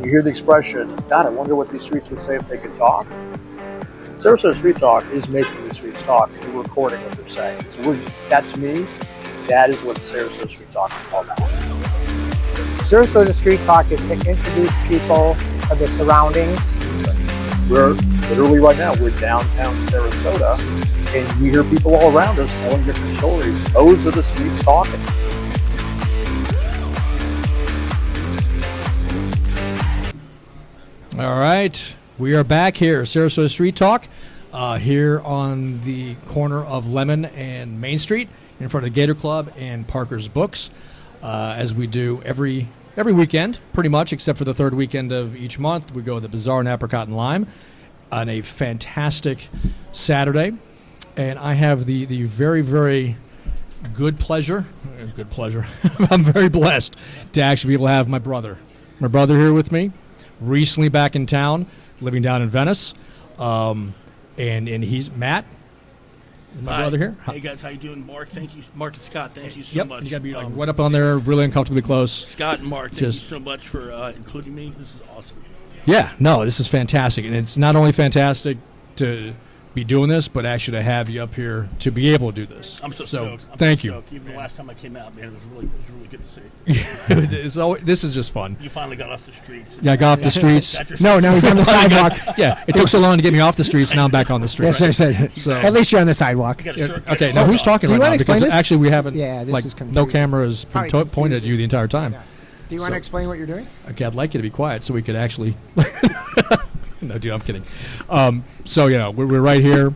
You hear the expression, God, I wonder what these streets would say if they could talk. Sarasota Street Talk is making the streets talk, and we're recording what they're saying. So that, to me, that is what Sarasota Street Talk is all about. Sarasota Street Talk is to introduce people of the surroundings. We're literally right now, we're downtown Sarasota, and we hear people all around us telling different stories. Those are the streets talking. All right, we are back here, Sarasota Street Talk, here on the corner of Lemon and Main Street, in front of the Gator Club and Parker's Books, as we do every weekend, pretty much, except for the third weekend of each month. We go to the Bazaar and Apricot and Lime on a fantastic Saturday, and I have the very, very good pleasure, I'm very blessed to actually be able to have my brother here with me. Recently back in town, living down in Venice, and he's Matt, my brother here. Hey guys, how you doing? Mark, thank you. Mark and Scott, thank you so much. You gotta be right up on there, really uncomfortably close. Scott and Mark, thank you so much for including me. This is awesome. Yeah, no, this is fantastic, and it's not only fantastic to be doing this, but actually to have you up here to be able to do this. I'm so stoked. Thank you. Even the last time I came out, man, it was really good to see. This is just fun. You finally got off the streets. Yeah, I got off the streets. No, he's on the sidewalk. Yeah, it took so long to get me off the streets. Now I'm back on the streets. Yes, I said. So at least you're on the sidewalk. Okay, now who's talking right now? Because actually we haven't. Yeah, this is confusing. No camera has been pointed at you the entire time. Yeah. Do you want to explain what you're doing? Okay, I'd like you to be quiet so we could actually. No, dude, I'm kidding. So we're right here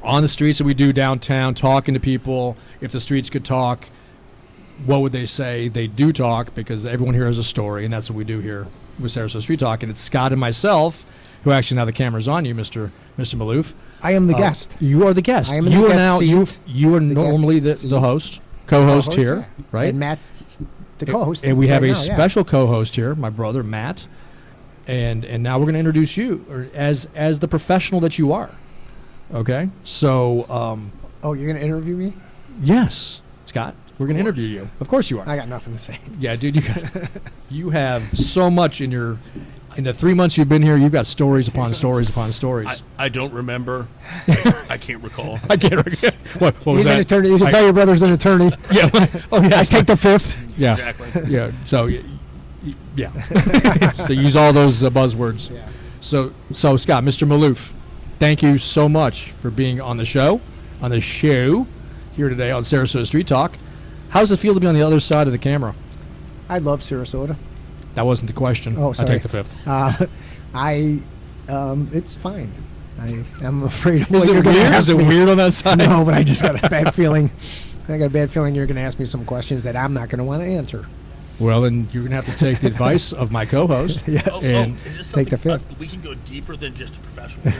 on the streets that we do downtown, talking to people. If the streets could talk, what would they say? They do talk because everyone here has a story, and that's what we do here with Sarasota Street Talk. And it's Scott and myself, who actually now the camera's on you, Mr. Maloof. I am the guest. You are the guest. I am the guest. You are normally the host, co-host here, yeah. right? And Matt's the co-host. And we have a special co-host here, my brother Matt. And now we're going to introduce you as the professional that you are. Okay, so. You're going to interview me? Yes, Scott. We're going to interview you. Of course you are. I got nothing to say. Yeah, dude, you have so much in the 3 months you've been here. You've got stories upon stories upon stories. I don't remember. I can't recall. I can't recall. What was He's that? an attorney. You can tell your brother's an attorney. Yeah. Oh yeah. I take the fifth. Yeah. Exactly. Yeah. So. Yeah. So use all those buzzwords. Yeah. So Scott, Mr. Maloof, thank you so much for being on the show here today on Sarasota Street Talk. How does it feel to be on the other side of the camera? I love Sarasota. That wasn't the question. Oh, sorry. I take the fifth. It's fine. I'm afraid of Is what you're going to ask Is it me. weird on that side? No, but I just got a bad feeling. I got a bad feeling you're going to ask me some questions that I'm not going to want to answer. Well, then you're going to have to take the advice of my co-host. Yes. And is this take the fifth. We can go deeper than just a professional.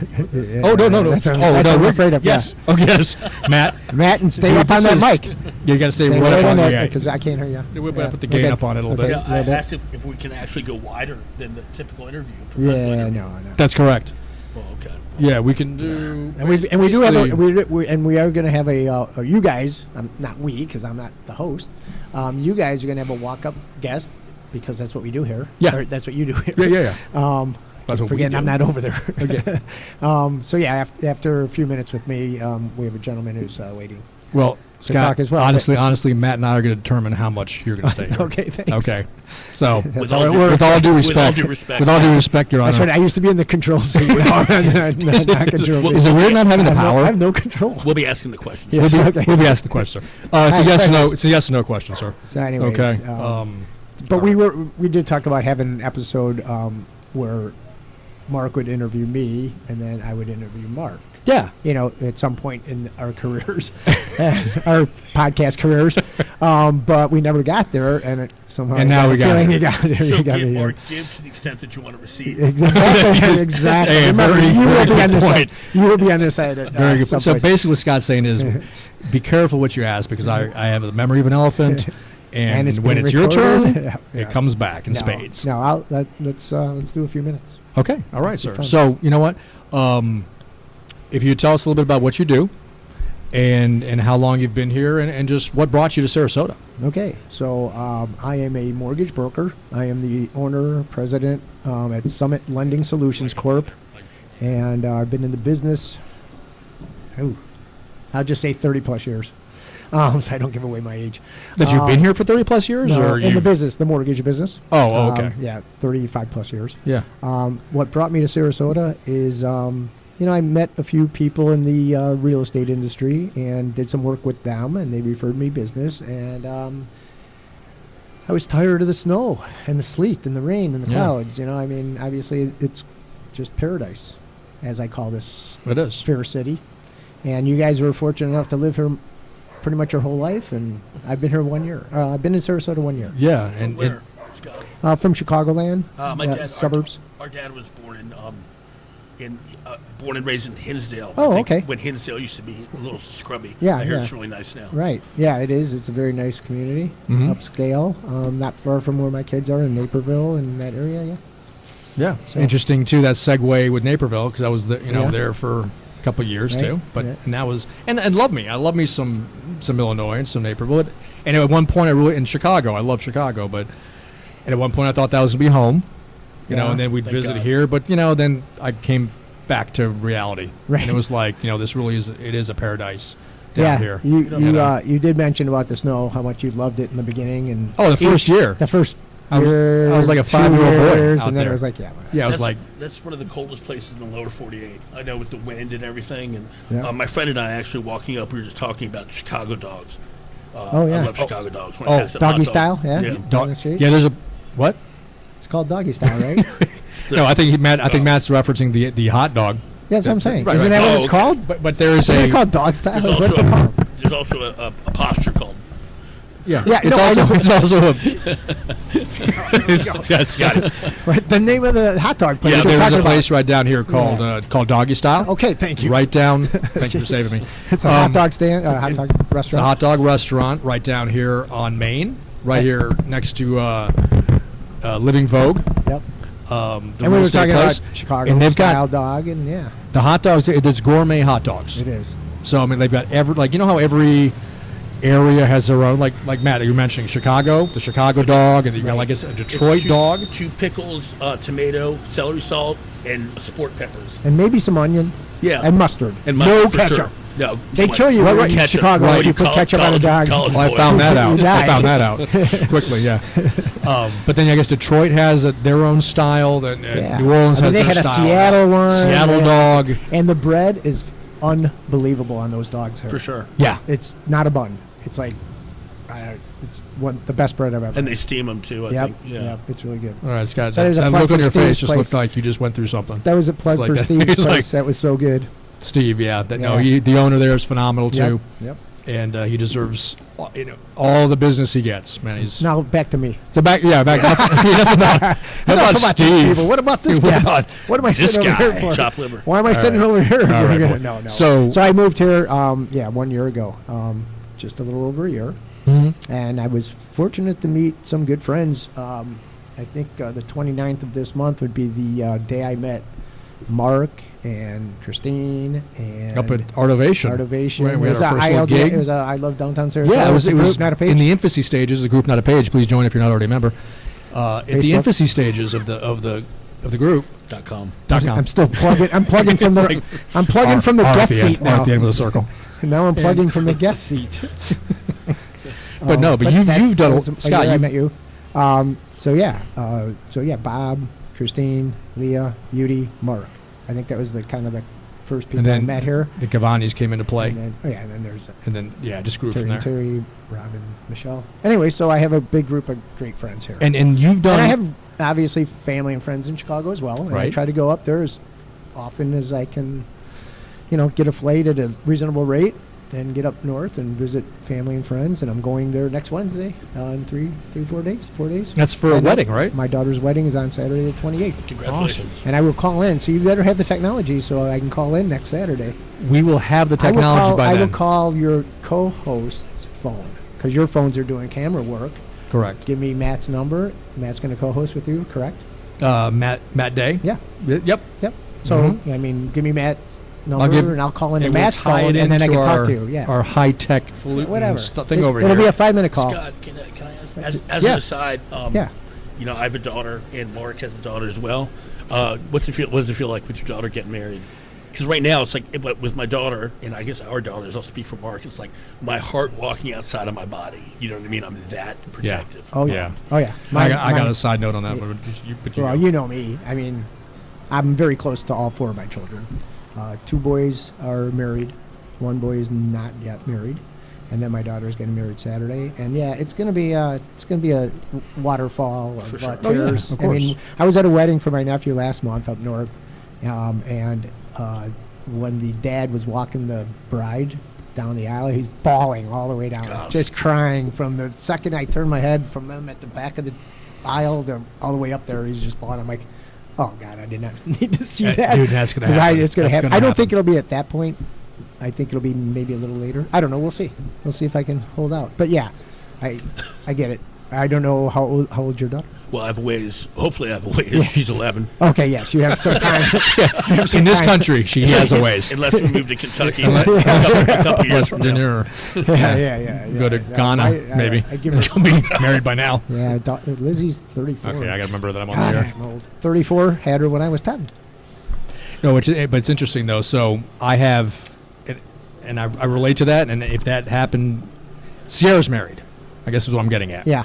Oh, no. That's what I'm afraid of. Yes. Oh, yes. Matt, and stay up on that mic. You got to stay Stay right up on that the because I can't hear you. We'll put the gain up on it a little bit. Yeah, I asked if we can actually go wider than the typical interview. Yeah, no. That's correct. Well, okay. Yeah, we can do. We do have we are going to have a you guys. Not we because I'm not the host. You guys are going to have a walk-up guest because that's what we do here. Yeah, or that's what you do here. Yeah. That's what I'm not over there. Okay. After a few minutes with me, we have a gentleman who's waiting. Well, Scott, as well, honestly, Matt and I are going to determine how much you're going to stay here. Okay, thanks. Okay. So, with all due respect, Your Honor. I used to be in the control seat. Not control seat. Is it weird not having the power? I have no control. We'll be asking the questions. Yes, We'll be asking the question, sir. It's a yes or no. It's a yes or no question, sir. So, anyways, okay. But we did talk about having an episode where Mark would interview me and then I would interview Mark. Yeah. At some point in our careers, our podcast careers, but we never got there, and it somehow. And now we got it. You got it. So you got give, me Mark, give to the extent that you want to receive. Exactly. Hey, Remember, very you will good be on this point. side. You will be on this side. Very good. So basically, what Scott's saying is, be careful what you ask because I have the memory of an elephant. And when it's your turn, it comes back in spades. No, let's do a few minutes. Okay, all right, sir. So you know what? If you tell us a little bit about what you do, and how long you've been here, and just what brought you to Sarasota. Okay, so I am a mortgage broker. I am the owner, president at Summit Lending Solutions Corp. And I've been in the business, I'll just say 30 plus years. So I don't give away my age. That you've been here for 30 plus years? No, or in the business, the mortgage business. Oh, okay. Yeah, 35 plus years. Yeah. What brought me to Sarasota is, I met a few people in the real estate industry and did some work with them, and they referred me business. And I was tired of the snow and the sleet and the rain and the clouds. Obviously it's just paradise, as I call this It is. fair city. And you guys were fortunate enough to live here pretty much your whole life, and I've been here 1 year. I've been in Sarasota 1 year. Yeah. From where, Scott? From Chicagoland, My dad, suburbs. Our dad was born born and raised in Hinsdale. Oh, I think okay. When Hinsdale used to be a little scrubby. Yeah, I hear yeah. it's really nice now. Right. Yeah, it is. It's a very nice community, Mhm. upscale, not far from where my kids are in Naperville and that area. Yeah. Yeah. So- Interesting too, that segue with Naperville, because I was Yeah. there for a couple of years Right, too. But right. and that was and love me. I love me some Illinois and some Naperville. And at one point I really in Chicago. I love Chicago, but and at one point I thought that was gonna be home. Yeah. And then we'd Thank visit God. here, but then I came back to reality. Right. And it was like, this really is a paradise down here. You did mention about the snow, how much you loved it in the beginning, and Oh, the first year. the first I was- year, I was like a 2 5-year-old boy years, out and then there. it was like, yeah. Yeah, I was That's- like, that's one of the coldest places in the lower 48. I know, with the wind and everything. And Yeah. my friend and I actually walking up, we were just talking about Chicago dogs. Oh, yeah. I love Chicago dogs. When I Oh, pass that hot Doggy dog. style, yeah. Yeah. Down the street. yeah, there's a what? It's called doggy style, right? No, I think Matt's referencing the hot dog. Yeah, that's what I'm saying. Right, Isn't right. that what Oh, it's okay. called? But there is Isn't a it called dog style? There's What's also, it called? there's also a posture called. yeah. Yeah, It's no, I also know. it's also a that's got it. Right, the name of the hot dog place. Yeah, we're there's talking a about. place right down here called Doggy Style. Okay, thank you. Right down. Thank you for saving me. It's a hot dog stand, hot dog It's a restaurant. hot dog restaurant right down here on Main, right here next to Living Vogue. Yep. The And we real were estate talking place. about Chicago And they've style got dog, and yeah, the hot dogs. It's gourmet hot dogs. it is. So I mean, they've got how every area has their own, like Matt, you were mentioning Chicago, the Chicago dog, and you got like a Detroit dog. 2 pickles, tomato, celery salt, and sport peppers. And maybe some onion. Yeah. And mustard. And no mustard for ketchup. sure. No, They what- kill you what- when you're in ketchup. Chicago Right, if you put col- ketchup on a dog. college Well, I boy. found that out. You I die. found that out quickly. Yeah. But then I guess Detroit has their own style. Then Yeah. New Orleans I mean, has they their had a style. Seattle one. Seattle Yeah. dog. And the bread is unbelievable on those dogs here. For sure. Yeah. It's not a bun. It's like, it's the best bread I've ever. And they steam them too, I Yep. think. Yeah. Yep. It's really good. All right, Scott. So there's a That plug look for on your Steve's face just place. looked like you just went through something. That was a plug It's for like that. Steve's It's like- place. That was so good. Steve, yeah. No, Yeah. the owner there is phenomenal too, Yep. and he deserves all the business he gets. Man, he's Now back to me. so back. Yeah, back. Enough about Enough Steve. these people. What about this What guy? about What am I this sitting guy? over here for? Chopped liver. Why am I sitting over here? All right, boy. No. So- I moved here, 1 year ago, just a little over a year, Mhm. and I was fortunate to meet some good friends. I think the 29th of this month would be the day I met Mark and Christine and Up at Artovation. Artovation. Right, we It had was our a first little ILD gig. It was a I Love Downtown Sarasota. Yeah, it was a group, was not a page. in the infancy stages. The group, not a page. Please join if you're not already a member. At the Facebook. infancy stages of the group. .com. I'm still plugging. I'm plugging from the. I'm plugging from the guest seat At now. the end of the circle. Now I'm plugging from the guest seat. But no, but you've done that was a Scott. year I You met you. So yeah, Bob, Christine, Leah, Yudi, Mark. I think that was the kind of the first people And then I met here. the Cavani's came into play, And then there's and then just grew from there. Terry, Rob, and Michelle. Anyway, so I have a big group of great friends here. And you've done. And I have obviously family and friends in Chicago as well. And I Right. try to go up there as often as I can, get a flight at a reasonable rate and get up north and visit family and friends. And I'm going there next Wednesday in 4 days. That's for a And wedding, right? My daughter's wedding is on Saturday the 28th. Congratulations. And I will call in. So you better have the technology so I can call in next Saturday. We will have the technology by I then. will call your co-host's phone because your phones are doing camera work. Correct. Give me Matt's number. Matt's going to co-host with you, correct? Matt Day. Yeah. Yep. Yep. So, Mhm. give me Matt's number, and I'll call into Matt's phone, and then I can talk to you. Yeah. Our high-tech Whatever. thing over It'll here. be a 5-minute call. Scott, can I ask, as Yeah. an aside, Yeah. you know, I have a daughter, and Mark has a daughter as well. What does it feel like with your daughter getting married? Because right now, it's like, but with my daughter, and I guess our daughters, I'll speak for Mark, it's like my heart walking outside of my body. You know what I mean? I'm that protective. Oh, yeah. Yeah. Oh, yeah. I got a side note on that. But Well, you know me. I mean, I'm very close to all 4 of my children. 2 boys are married. 1 boy is not yet married. And then my daughter's getting married Saturday. And yeah, it's gonna be a waterfall of For sure. tears. of I mean, course. I was at a wedding for my nephew last month up north, and when the dad was walking the bride down the aisle, he's bawling all the way down, Gosh. just crying from the second I turned my head from him at the back of the aisle to all the way up there. He's just bawling. I'm like, oh God, I did not need to see that. Dude, that's gonna 'Cause happen. it's gonna That's happen. gonna I don't happen. think it'll be at that point. I think it'll be maybe a little later. I don't know. We'll see. We'll see if I can hold out. But yeah, I get it. I don't know how old your daughter. Well, I have a ways. Hopefully, I have a ways. She's 11. Okay, yes, you have some time. in this country, she has a ways. Unless we move to Kentucky a couple years from now. yeah. Go to Ghana, maybe. I give her. She'll be married by now. Yeah, Lizzie's 34. Okay, I got to remember that I'm on God, the air. I'm old. 34. Had her when I was 10. No, but it's interesting though. So I have, and I relate to that. And if that happened, Sierra's married. I guess is what I'm getting at. Yeah.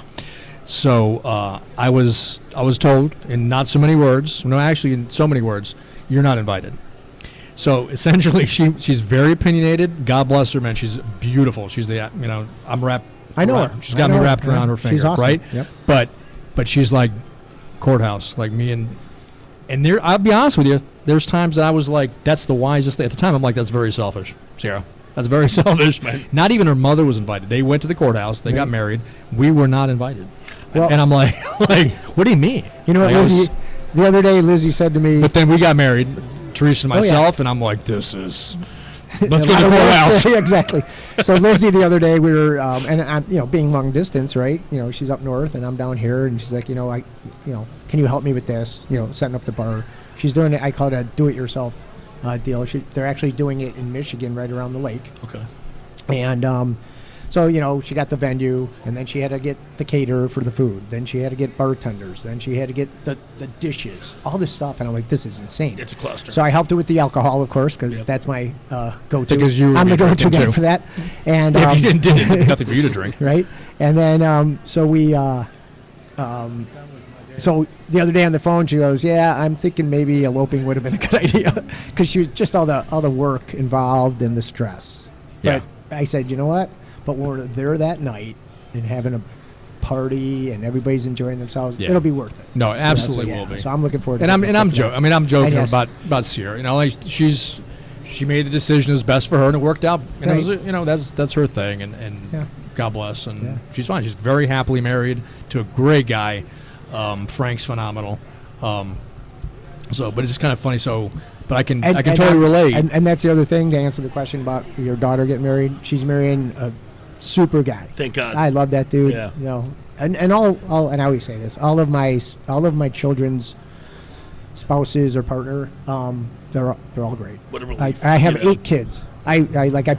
So I was told in not so many words, no, actually in so many words, you're not invited. So essentially, she's very opinionated. God bless her, man. She's beautiful. She's I'm wrapped. I know around, her. She's I got know me her. wrapped around her finger, She's awesome. right? Yep. But she's like courthouse, like me and there. I'll be honest with you. There's times that I was like, that's the wisest thing. At the time, I'm like, that's very selfish, Sierra. That's very selfish. Not even her mother was invited. They went to the courthouse. They got married. We were not invited. Well- and I'm like, what do you mean? You know what, Like, I was- Lizzie? The other day, Lizzie said to me. But then we got married, Teresa and Oh, yeah. myself, and I'm like, this is. Let's go A to lot the of work. courthouse. Yeah, exactly. So Lizzie, the other day, we were, and I'm, being long distance, right? She's up north, and I'm down here, and she's like, can you help me with this? Setting up the bar. She's doing it. I call it a do-it-yourself deal. They're actually doing it in Michigan, right around the lake. Okay. And so, she got the venue, and then she had to get the caterer for the food. Then she had to get bartenders. Then she had to get the dishes, all this stuff. And I'm like, this is insane. It's a cluster. So I helped her with the alcohol, of course, because Yep. that's my go-to. Because you were I'm the gonna go-to drink guy too. for that. And If you didn't, there's nothing for you to drink. right? And then so we so the other day on the phone, she goes, "Yeah, I'm thinking maybe eloping would have been a good idea," because she was just all the work involved and the stress. Yeah. But I said, you know what? But when we're there that night and having a party and every's enjoying themselves, Yeah. it'll be worth it. No, it absolutely So, yeah, will be. So I'm looking forward to And I'm definitely. joking. I mean, I'm joking Yes. about Sierra. Like she made the decision as best for her, and it worked out. And it was, that's her thing. And Yeah. God bless. And Yeah. she's fine. She's very happily married to a great guy. Frank's phenomenal. But it's just kind of funny. So, but I can totally relate. And that's the other thing to answer the question about your daughter getting married. She's marrying a super guy. Thank God. I love that dude. Yeah. And all and I always say this. All of my children's spouses or partner, they're all great. What a relief. I have 8 kids. I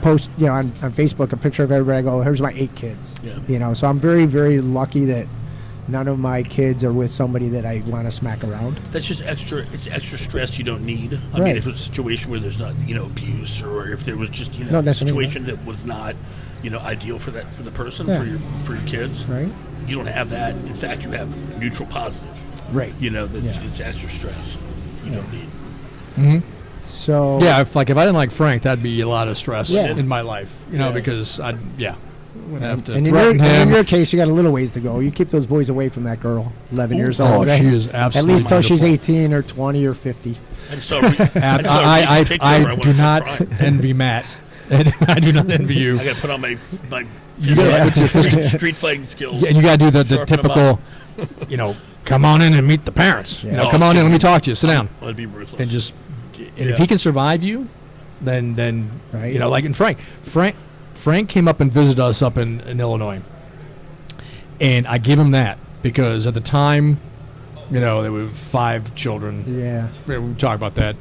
post on Facebook a picture of everybody. I go, here's my 8 kids. Yeah. So I'm very, very lucky that none of my kids are with somebody that I want to smack around. That's just extra. It's extra stress you don't need. I Right. mean, if it's a situation where there's not, abuse, or if there was just, No, a that's what I mean. situation that was not, ideal for the person, Yeah. for your kids. Right. You don't have that. In fact, you have neutral positive. Right. That Yeah. it's extra stress you don't need. So yeah, if I didn't like Frank, that'd be a lot of stress Yeah. in my life. Yeah. Because I'd have to And threaten him. in your case, you got a little ways to go. You keep those boys away from that girl, 11 years Oh, old. Right? she is At absolutely least till she's wonderful. 18 or 20 or 50. I just saw. I just saw a recent picture where I wanted do to not cry. envy Matt. I do not envy you. I got to put on my You gotta put your street fighting skills. Yeah, and you got to do the Sharpen 'em typical, come on in and meet the parents. Yeah. Come on in, let me talk to you. Sit down. I'd be ruthless. And just, and if Yeah. he can survive you, then Right. like in Frank came up and visited us up in Illinois. And I give him that because at the time, there were 5 children. Yeah. We talk about that.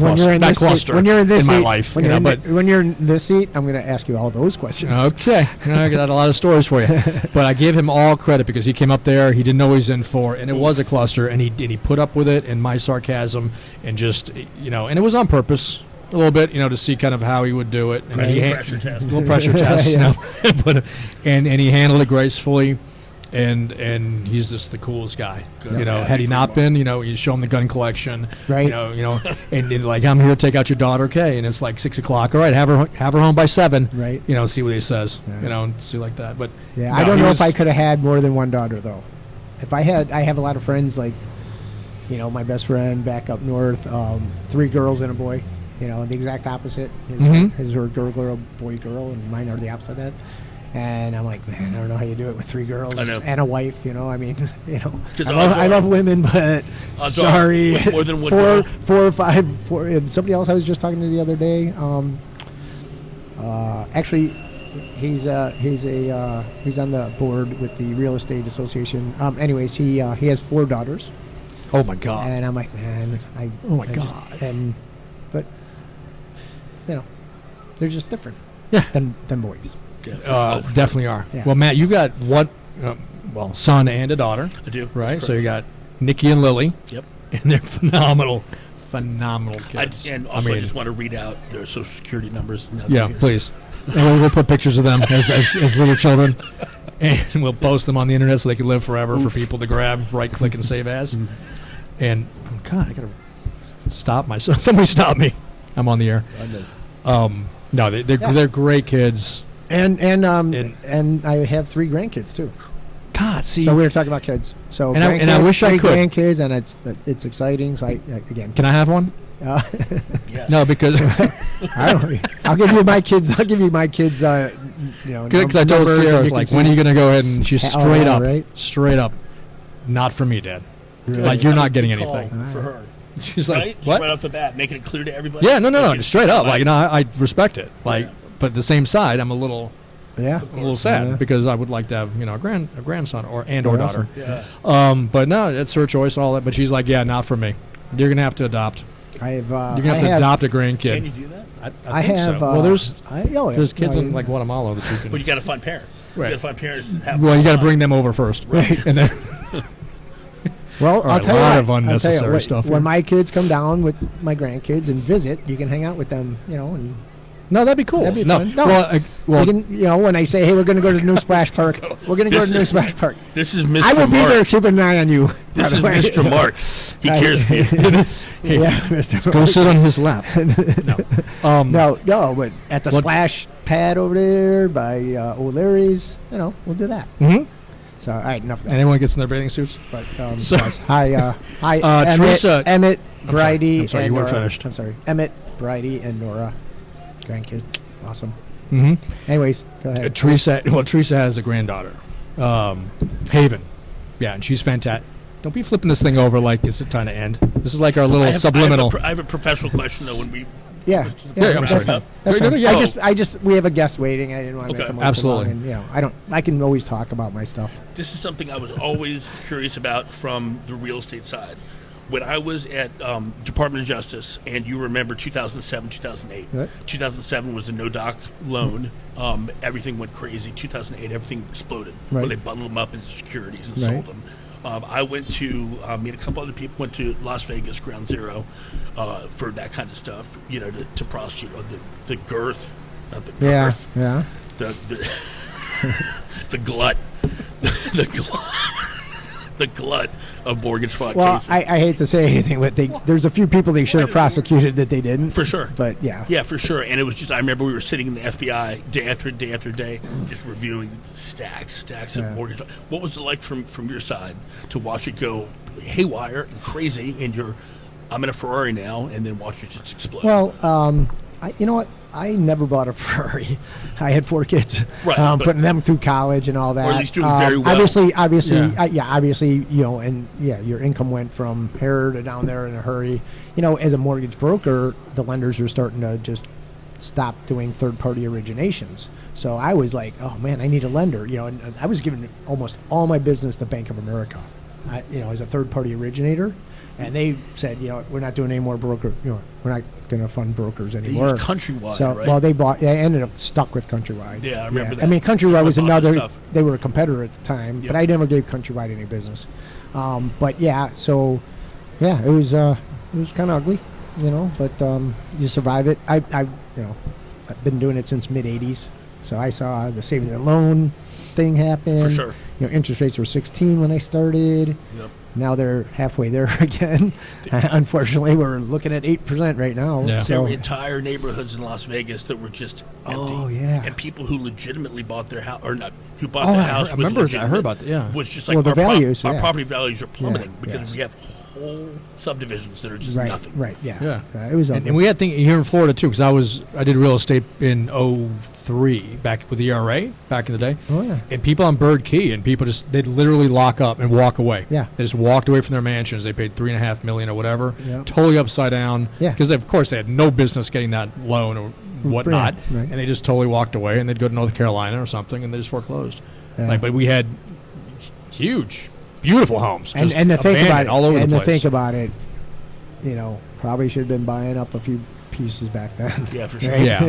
that cluster when you're in this my seat, life. when You you're, know, in but the, when you're in this seat, I'm going to ask you all those questions. okay, I got a lot of stories for you. But I give him all credit because he came up there. He didn't know what he was in for, and it was a cluster, and he put up with it and my sarcasm and just and it was on purpose. A little bit, to see kind of how he would do it. And Pressure test. A little pressure test, but and he handled it gracefully, and he's just the coolest guy. Good. Had he not been, you show him the gun collection, Right. and like I'm here to take out your daughter, okay, and it's like 6 o'clock. All right, have her home by 7. Right. See what he says, Yeah. and see like that. But Yeah, no, I don't he know was- if I could have had more than one daughter though. If I have a lot of friends like, my best friend back up north, 3 girls and a boy. The exact opposite. His or girl, boy, girl, and mine are the opposite of that. And I'm like, man, I don't know how you do it with 3 girls I know. and a wife. I mean, 'Cause I love women, but Odds are sorry, with more than one 4 girl. or 5, 4. And somebody else I was just talking to the other day. Actually, he's on the board with the real estate association. Anyways, he has 4 daughters. Oh my God! And I'm like, man, Oh my I just- God. but they're just different. Yeah. Than boys. Yeah, for sure. Definitely are. Yeah. Well, Matt, you've got one, son and a daughter, I do. right? That's So you correct. got Nikki and Lily, Yep. and they're phenomenal kids. And also, I just want to read out their social security numbers. now that Yeah, you're- please. And we'll put pictures of them as little children, and we'll post them on the internet so they can live forever for people to grab, right click, and save as. And oh God, I gotta stop myself. Somebody stop me. I'm on the air. No, they're great kids. And I have 3 grandkids too. God, see, So we were talking about kids. So And I grandkids, wish I 3 could. grandkids, and it's exciting. So again, can I have one? Yes. No, because I'll give you my kids. I'll give you my kids. because I told numbers, and Sarah, you can like, see- when are you gonna go ahead? And she's Oh, straight yeah, up, right? straight up, not for me, Dad. Really? Like you're not getting Good call anything. for her. She's like, Right? Just what? right off the bat, making it clear to everybody. Yeah, no, Okay, straight up. like, Like, I respect it. Like, Yeah. but at the same side, I'm a little sad Yeah. because I would like to have a grandson or They're daughter. awesome. Yeah. But no, it's her choice and all that. But she's like, yeah, not for me. You're gonna have to adopt. You're You're gonna have to adopt a grandkid. Can you do that? I think have. So. Well, there's there's kids in like Guatemala that you can. But you got to find parents. Right. You got to find parents that have. Well, you got to bring them over first, Right. And then Well, All I'll right, tell a you lot what, of unnecessary I'll tell you, stuff When here. my kids come down with my grandkids and visit, you can hang out with them. And no, that'd be cool. That'd be no, fun. No. well, you can, when I say, hey, we're going to go to the new splash park, we're going to go to the new splash park. This is Mr. I will be Mark. there keeping an eye on you. by This the is way. Mr. Mark. He cares for you. Yeah, Mr. go sit on his lap. No, No, but at the What- splash pad over there by O'Leary's, we'll do that. Mm-hmm. So, all right, enough of that. Anyone gets in their bathing suits? But So- yes. Hi, Emmett, Teresa- Emmett, I'm sorry. Bridie, I'm sorry, and you weren't Nora. finished. I'm sorry, Emmett, Bridie, and Nora, grandkids, awesome. Mm-hmm. Anyways, go ahead. Teresa has a granddaughter, Haven. Yeah, and she's fantastic. Don't be flipping this thing over like it's time to end. This is like our little subliminal. I have a professional question though. When we Yeah, I'm that's sorry. fine. That's No, no, fine. yeah. I just, we have a guest waiting. I didn't want to Okay. make them Absolutely. And I can always talk about my stuff. this is something I was always curious about from the real estate side. When I was at Department of Justice, and you remember 2007, 2008. Right. 2007 was the no-doc loan. Everything went crazy. 2008, everything exploded when Right. they bundled them up into securities and Right. sold them. I went to meet a couple other people. Went to Las Vegas, Ground Zero, for that kind of stuff. To prosecute the girth, not the girth, Yeah. the the glut, the glut. The glut of mortgage fraud Well, cases. I hate to say anything, but there's a few people they should have prosecuted that they didn't. For sure. But yeah. Yeah, for sure. And it was just, I remember we were sitting in the FBI day after day after day, just reviewing stacks Yeah. of mortgage. What was it like from your side to watch it go haywire and crazy, and I'm in a Ferrari now, and then watch it just explode? Well, you know what? I never bought a Ferrari. I had 4 kids, Right, but- putting them through college and all that. Or at least doing very well. Obviously, Yeah. obviously, your income went from here to down there in a hurry. As a mortgage broker, the lenders are starting to just stop doing third-party originations. So I was like, oh man, I need a lender. And I was giving almost all my business to Bank of America. As a third-party originator. And they said, we're not doing any more broker. We're not going to fund brokers They anymore. use Countrywide, So, right? well, they ended up stuck with Countrywide. Yeah, I remember that. I mean, Countrywide was I bought the another. stuff. They were a competitor at the time, Yep. but I never gave Countrywide any business. But yeah, so yeah, it was kind of ugly, But you survive it. I've been doing it since mid '80s, so I saw the savings and loan thing happen. For sure. Interest rates were 16 when I started. Yep. Now they're halfway there again. Unfortunately, we're looking at 8% right now. Yeah. There So were entire neighborhoods in Las Vegas that were just empty. Oh, yeah. And people who legitimately bought their house, or not, who bought Oh, the I house heard- I was remember that. I legitimate, heard about that, yeah. was just like Well, the our, values, our yeah. property values are plummeting because yes. we have whole subdivisions that are just right, nothing. right, yeah. Yeah. It was And, ugly. and we had things here in Florida too, because I did real estate in '03 back with the ERA back in the day. Oh, yeah. And people on Bird Key, and people they'd literally lock up and walk away. Yeah. They just walked away from their mansions. They paid $3.5 million or whatever. Yeah. Totally upside down. Yeah. Because of course they had no business getting that loan or whatnot, Right. and they just totally walked away. And they'd go to North Carolina or something, and they just foreclosed. Yeah. But we had huge, beautiful homes. and Just to think about abandoned it, all over and the to place. think about it, probably should have been buying up a few pieces back then. Yeah, for sure. Right? Yeah.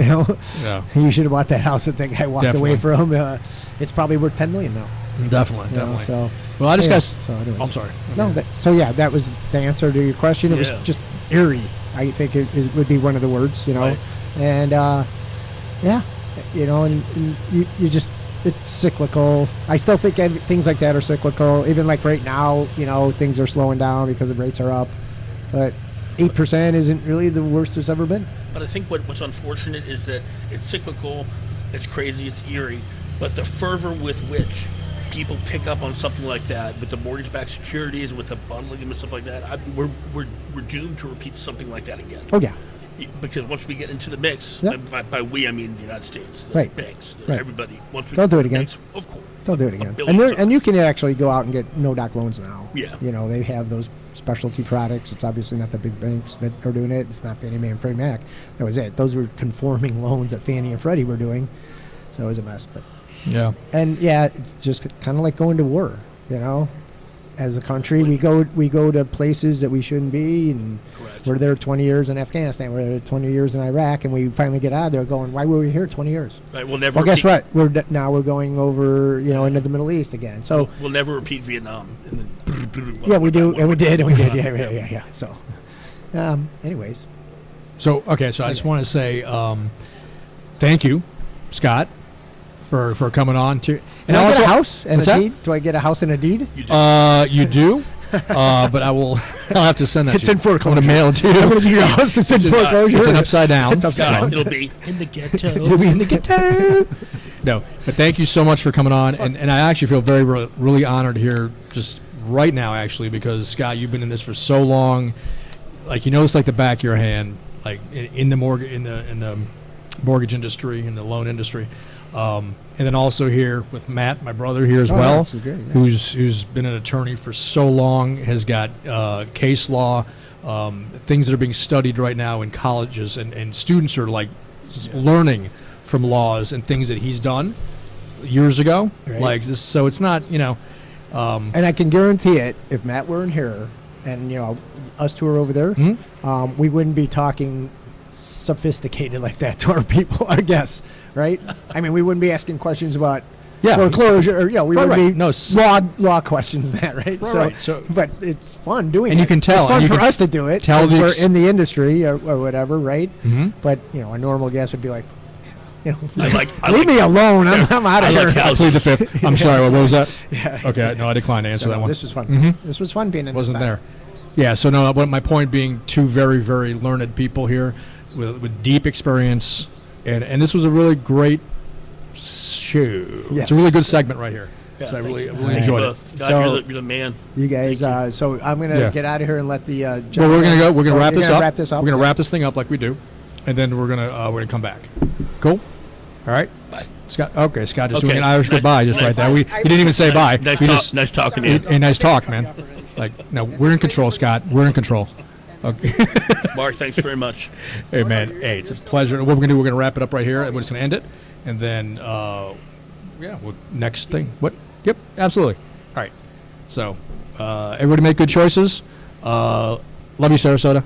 Yeah. You should have bought that house that the guy walked Definitely. away from. It's probably worth $10 million now. Definitely, you know, definitely. So, Well, I just yeah, got. so anyways. I'm sorry. No, that was the answer to your question. It was Yeah. just eerie. I think it would be one of the words, Right. And and you just, it's cyclical. I still think things like that are cyclical. Even like right now, things are slowing down because the rates are up, but 8% isn't really the worst it's ever been. But I think what's unfortunate is that it's cyclical, it's crazy, it's eerie, but the fervor with which people pick up on something like that, with the mortgage-backed securities, with the bundling and stuff like that, we're doomed to repeat something like that again. Oh yeah, Because once we get into the mix, Yep. and by we I mean the United States, the Right. banks, Right. everybody. Once we They'll get do to it the again. mix, of course. they'll do it again. billion And you times. can actually go out and get no-doc loans now. Yeah. They have those specialty products. It's obviously not the big banks that are doing it. It's not Fannie Mae and Freddie Mac. That was it. Those were conforming loans that Fannie and Freddie were doing. So it was a mess. But Yeah. and yeah, it's just kind of like going to war. As a country, we go to places that we shouldn't be, and Correct. we're there 20 years in Afghanistan. We're there 20 years in Iraq, and we finally get out of there going, why were we here 20 years? Right, we'll never Well, guess repeat, what? Now we're going over, into the Middle East again. So We'll never repeat Vietnam. And then, yeah, we do, and we did. Yeah. So, anyways, So okay, so I just want to say thank you, Scott, for coming on to. do I get a house and what's a that? deed? Do I get a house and a deed? You do. You do, but I'll have to send that. It's to you. in foreclosure. I'm gonna mail it to you. I'm going to give you a house that's in It's not- foreclosure. It's an upside down. It's upside God, down. it'll be in the ghetto. You'll be in the guitar. No, but thank you so much for coming on, and I actually feel very really honored here just right now actually, because Scott, you've been in this for so long, like it's like the back of your hand, like in the mortgage in the mortgage industry, in the loan industry, and then also here with Matt, my brother here as Oh, well, this is great, yeah. who's been an attorney for so long, has got case law, things that are being studied right now in colleges, and students are like learning from laws and things that he's done years ago, Right. like this. So it's not, And I can guarantee it, if Matt weren't here, and us two are over there, Mhm. we wouldn't be talking sophisticated like that to our people, I guess, right? I mean, we wouldn't be asking questions about Yeah. foreclosure, or we Right, would right. be No, law questions, that right? Right. So- but it's fun doing And it. you can tell, It's fun and you for can us to do it. tell 'cause the we're ex- in the industry or whatever, right? Mhm. But a normal guest would be like, I leave like me alone. I'm out of I here. like I plead the fifth. I'm sorry. What was that? Yeah. Okay. No, I declined to answer So, that one. This was fun. Mhm. This was fun being in Wasn't this there. Yeah. So no. But my point being, two very, very learned people here with deep experience, and this was a really great show. Yes. It's a really good segment right here. Yeah, so I thank really, you. really Thank enjoyed you it. both. God, So- you're the man. You guys, Thank so I'm gonna Yeah. get out of here and let the. Well, we're gonna go. We're gonna wrap this up. Wrap this up. We're gonna yeah. wrap this thing up like we do, and then we're gonna come back. Cool. All right. Bye. Scott. Okay. Scott just Okay. doing an Irish Nice- goodbye just right there. We he didn't even say bye. Nice, We talk, just nice talking to you. a nice talk, man. Like no, we're in control, Scott. We're in control. Okay. Mark, thanks very much. Hey man. Hey, it's a pleasure. What we're gonna do? We're gonna wrap it up right here, and we're just gonna end it, and then next thing. What? Yep. Absolutely. All right. So everybody make good choices. Love you, Sarasota.